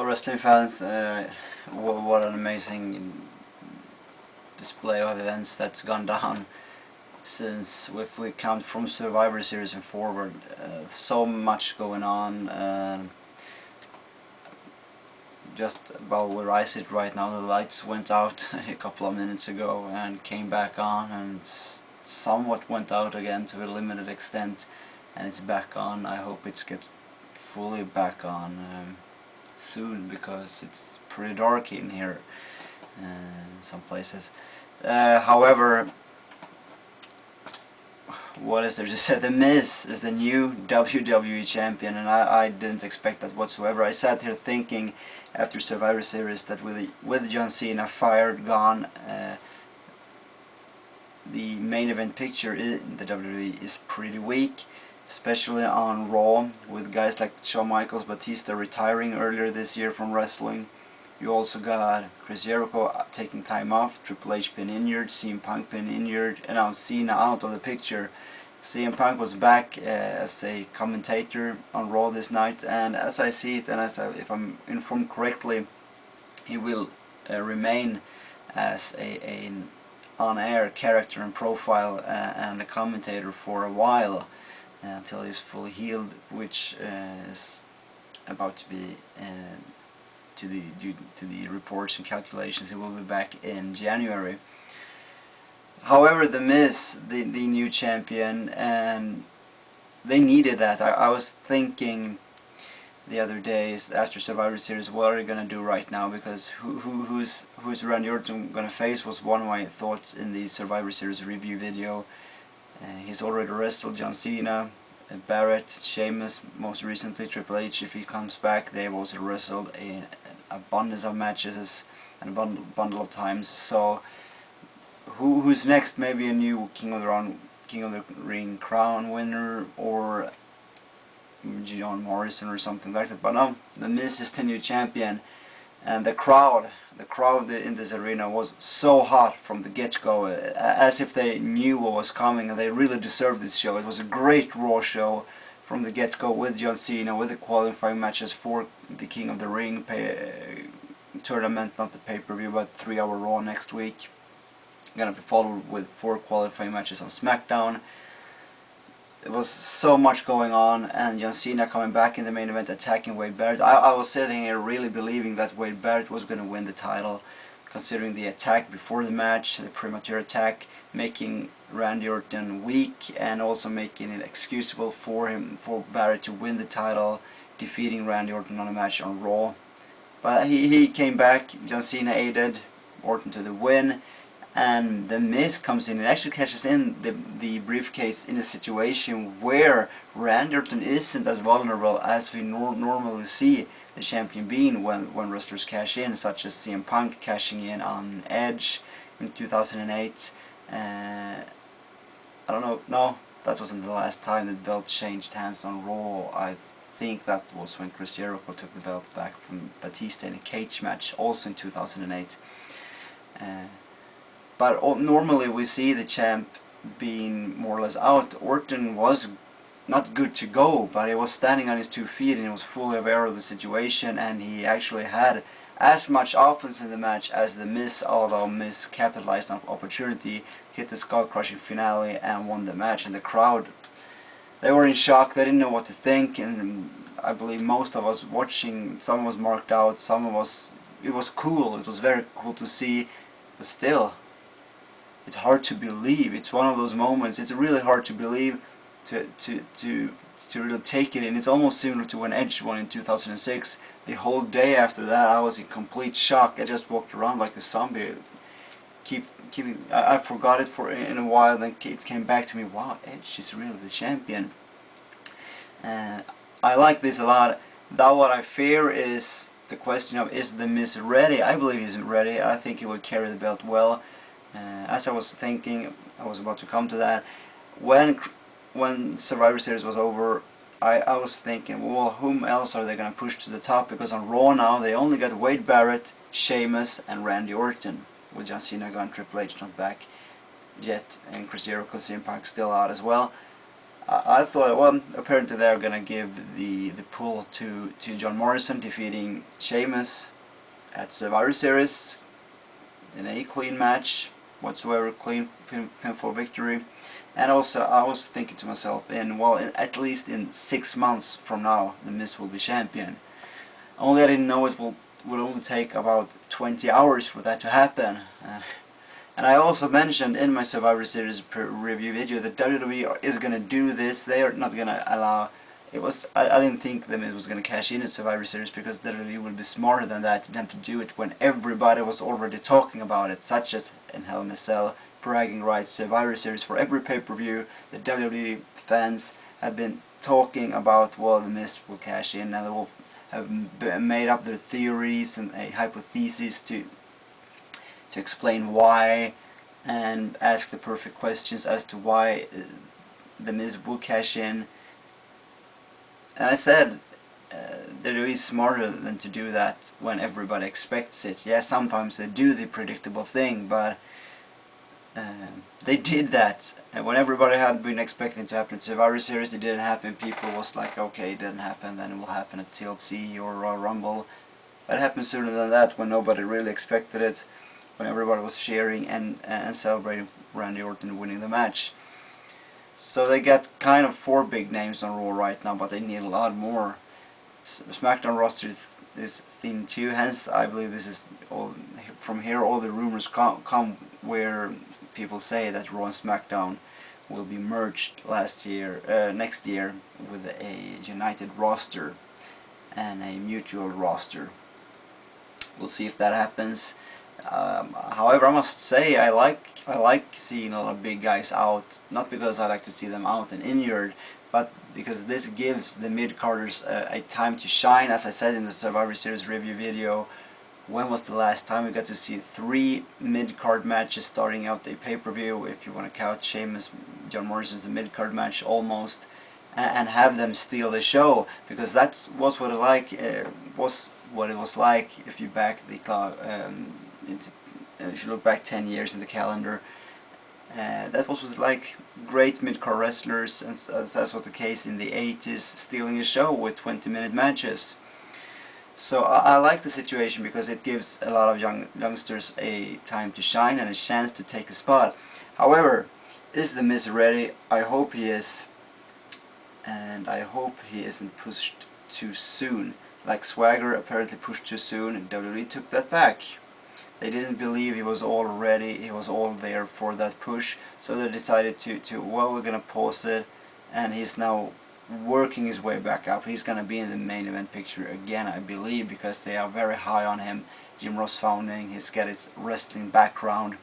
wrestling fans, what an amazing display of events that's gone down since, if we count from Survivor Series and forward. So much going on. Just about where I sit right now, the lights went out a couple of minutes ago and came back on, and somewhat went out again to a limited extent, and it's back on. I hope it's get fully back on soon, because it's pretty dark in here in some places. However, what is there to say? The Miz is the new WWE Champion, and I didn't expect that whatsoever. I sat here thinking after Survivor Series that with John Cena fired, gone, the main event picture in the WWE is pretty weak, especially on Raw, with guys like Shawn Michaels, Batista retiring earlier this year from wrestling. You also got Chris Jericho taking time off, Triple H been injured, CM Punk been injured, and now Cena out of the picture. CM Punk was back as a commentator on Raw this night, and as I see it, and if I'm informed correctly, he will remain as an on-air character and profile and a commentator for a while, until he's fully healed, which is about to be due to the reports and calculations. He will be back in January. However, the Miz, the new champion, and they needed that. I was thinking the other days after Survivor Series, what are they gonna do right now? Because who's Randy Orton gonna face was one of my thoughts in the Survivor Series review video. He's already wrestled John Cena, Barrett, Sheamus, most recently Triple H. If he comes back, they've also wrestled an abundance of matches and a bundle of times. So who's next? Maybe a new King of the Ring crown winner, or John Morrison or something like that. But no, the Miz is the new champion, and the crowd in this arena was so hot from the get-go, as if they knew what was coming, and they really deserved this show. It was a great Raw show from the get-go, with John Cena, with the qualifying matches for the King of the Ring tournament, not the pay-per-view, but 3-hour Raw next week. Gonna be followed with 4 qualifying matches on SmackDown. There was so much going on, and John Cena coming back in the main event, attacking Wade Barrett. I was sitting here really believing that Wade Barrett was going to win the title, considering the attack before the match, the premature attack, making Randy Orton weak, and also making it excusable for Barrett to win the title, defeating Randy Orton on a match on Raw. But he came back. John Cena aided Orton to the win. And the Miz comes in and actually catches in the briefcase in a situation where Randy Orton isn't as vulnerable as we normally see the champion being when wrestlers cash in, such as CM Punk cashing in on Edge in 2008. I don't know, no, that wasn't the last time the belt changed hands on Raw. I think that was when Chris Jericho took the belt back from Batista in a cage match, also in 2008. But normally we see the champ being more or less out. Orton was not good to go, but he was standing on his 2 feet and he was fully aware of the situation, and he actually had as much offense in the match as the Miz, although Miz capitalized on opportunity, hit the skull-crushing finale and won the match. And the crowd, they were in shock. They didn't know what to think, and I believe most of us watching, some was marked out, some of us, it was cool. It was very cool to see, but still, it's hard to believe. It's one of those moments. It's really hard to believe, to really take it in. It's almost similar to when Edge won in 2006. The whole day after that, I was in complete shock. I just walked around like a zombie. I forgot it in a while. Then it came back to me. Wow, Edge is really the champion. I like this a lot. Now, what I fear is the question of, is the Miz ready? I believe he's ready. I think he will carry the belt well. As I was thinking, I was about to come to that, when Survivor Series was over, I was thinking, well, whom else are they going to push to the top? Because on Raw now, they only got Wade Barrett, Sheamus, and Randy Orton, with John Cena gone, Triple H not back yet, and Chris Jericho, CM Punk still out as well. I thought, well, apparently they're gonna give the pull to John Morrison defeating Sheamus at Survivor Series in a clean match whatsoever, clean pinfall victory. And also I was thinking to myself, at least in 6 months from now the Miz will be champion. Only I didn't know it will only take about 20 hours for that to happen. And I also mentioned in my Survivor Series review video that WWE is going to do this. They are not going to allow... I didn't think the Miz was going to cash in at Survivor Series because WWE would be smarter than that than to do it when everybody was already talking about it, such as in Hell in a Cell, bragging rights, Survivor Series. For every pay-per-view, the WWE fans have been talking about, well, the Miz will cash in, and they will have made up their theories and a hypothesis to explain why, and ask the perfect questions as to why the Miz will cash in. And I said, WWE is smarter than to do that when everybody expects it. Yeah, sometimes they do the predictable thing, but they did that. And when everybody had been expecting to happen at Survivor Series, it didn't happen. People was like, okay, it didn't happen, then it will happen at TLC or Royal Rumble. But it happened sooner than that, when nobody really expected it, when everybody was cheering and celebrating Randy Orton winning the match. So they got kind of 4 big names on Raw right now, but they need a lot more. SmackDown roster is thin too, hence I believe this is all, from here all the rumors come where people say that Raw and SmackDown will be merged next year with a united roster and a mutual roster. We'll see if that happens. However, I must say I like seeing a lot of big guys out, not because I like to see them out and injured, but because this gives the mid-carders a time to shine. As I said in the Survivor Series review video, when was the last time we got to see 3 mid-card matches starting out a pay-per-view, if you want to count Sheamus, John Morrison's a mid-card match almost, and have them steal the show, because that was what it was like if you back the if you look back 10 years in the calendar. That was like great mid-card wrestlers, and that was the case in the 80s, stealing a show with 20-minute matches. So I like the situation because it gives a lot of youngsters a time to shine and a chance to take a spot. However, is the Miz ready? I hope he is, and I hope he isn't pushed too soon. Like Swagger apparently pushed too soon, and WWE took that back. They didn't believe he was all ready, he was all there for that push, so they decided well, we're gonna pause it, and he's now working his way back up. He's gonna be in the main event picture again, I believe, because they are very high on him. Jim Ross founding, he's got his wrestling background,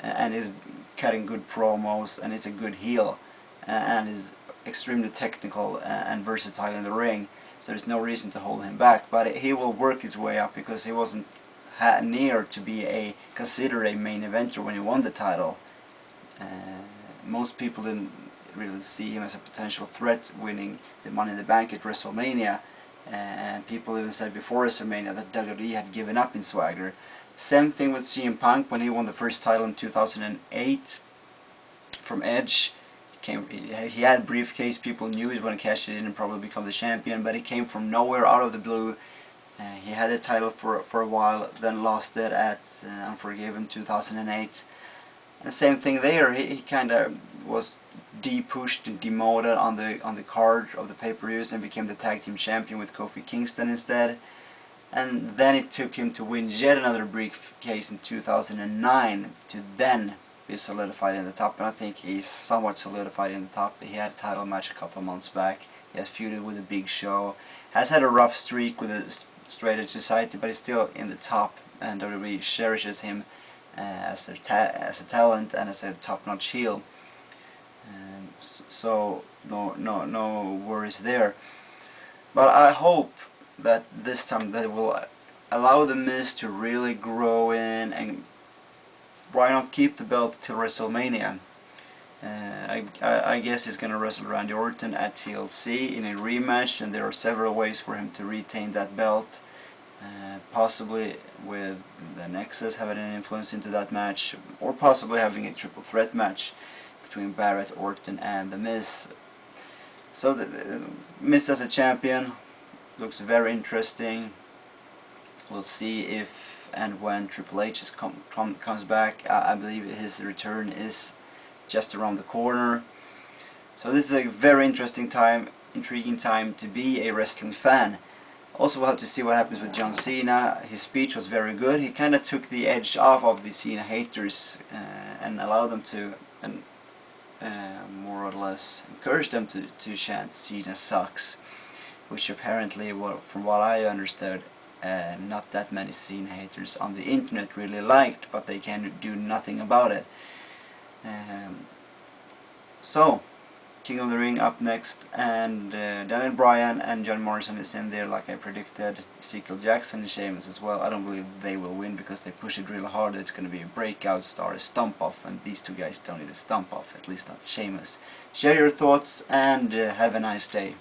and he's cutting good promos, and he's a good heel, and is extremely technical and versatile in the ring. So there's no reason to hold him back, but he will work his way up because he wasn't near to be considered a main eventer when he won the title. Most people didn't really see him as a potential threat winning the Money in the Bank at WrestleMania, and people even said before WrestleMania that WWE had given up in Swagger. Same thing with CM Punk when he won the first title in 2008 from Edge. He had a briefcase, people knew he was going to cash it in and probably become the champion, but he came from nowhere, out of the blue. He had the title for a while, then lost it at Unforgiven 2008. And the same thing there, he kind of was pushed and demoted on the card of the pay-per-views and became the tag team champion with Kofi Kingston instead. And then it took him to win yet another briefcase in 2009 to then be solidified in the top, and I think he's somewhat solidified in the top. He had a title match a couple of months back. He has feuded with a Big Show. Has had a rough streak with the Straight Edge Society, but he's still in the top, and WWE cherishes him as a talent and as a top-notch heel. So no worries there. But I hope that this time they will allow the Miz to really grow in, and why not keep the belt till WrestleMania? I guess he's gonna wrestle Randy Orton at TLC in a rematch, and there are several ways for him to retain that belt. Possibly with the Nexus having an influence into that match, or possibly having a triple threat match between Barrett, Orton and The Miz. So the Miz as a champion looks very interesting. We'll see if and when Triple H comes back. I believe his return is just around the corner. So this is a very interesting time, intriguing time to be a wrestling fan. Also, we'll have to see what happens with John Cena. His speech was very good. He kind of took the edge off of the Cena haters and allowed them to, more or less, encourage them to chant Cena sucks, which apparently, from what I understood, not that many Cena haters on the internet really liked, but they can do nothing about it. So, King of the Ring up next, and Daniel Bryan and John Morrison is in there like I predicted. Ezekiel Jackson and Sheamus as well. I don't believe they will win because they push it real hard. It's going to be a breakout star, a stomp off, and these two guys don't need a stomp off, at least not Sheamus. Share your thoughts and have a nice day.